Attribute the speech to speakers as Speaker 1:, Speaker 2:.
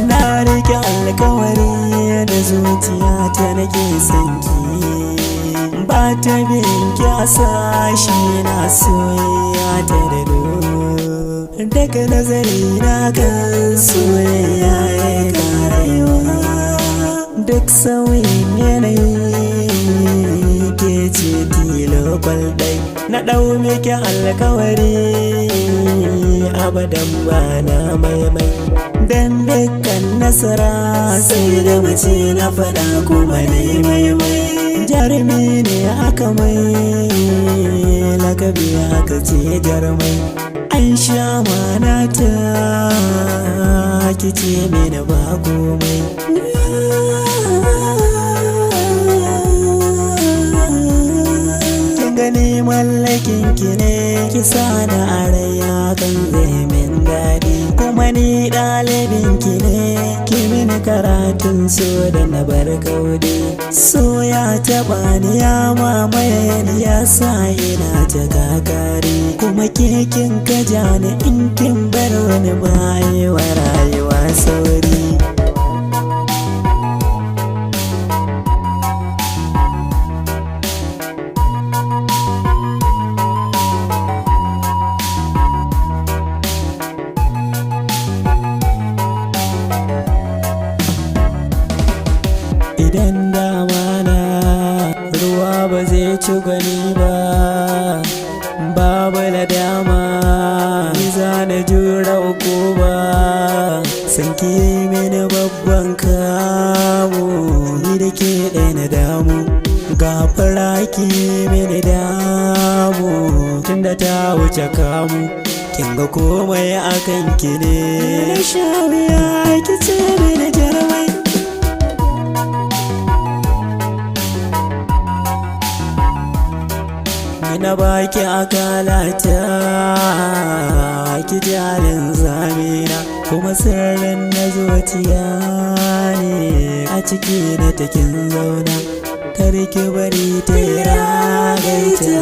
Speaker 1: Na rike alkawari da zuciya ta nake sanki, ba ta binki a sashi na soyayya ta dado. Daga nazari na kan soyayya ya karewa, duk sauyin yanayi ke ce tilo kwaldai. Na ɗau miki alkawari abadan ba na maimai, dan dukkan nasara sai da mace na faɗa kuma maimai. Jarumi ne aka mai lakabi aka ce jarumai, an sha manata kice mini ba komai. Gani mallakin ki ne, kisa da araya kan zai min daɗi, kuma ni ɗalibin ki ne, ki mini karatun so da na bar kaudi. So ya taɓa ni ya mamaye ni ya sa ina ta kakari, kuma kekin ka ja ni in kin bar wani bayewa rayuwa sauri. Idan dama na ruwa ba zai ci gani ba, babu ladama ni za na jura uku ba. San ki mini babban kamu, ni da ke ɗaya na damu, gafara ki mini damu tunda ta wuce kamu. Kin ga komai akan ki ne, na sha wuya ki ce mini jarumai. Na baki akalata ki jalin zamina, kuma sirrin na zuciya ne a ciki na takin zauna. Kar ki bari ta ragaita.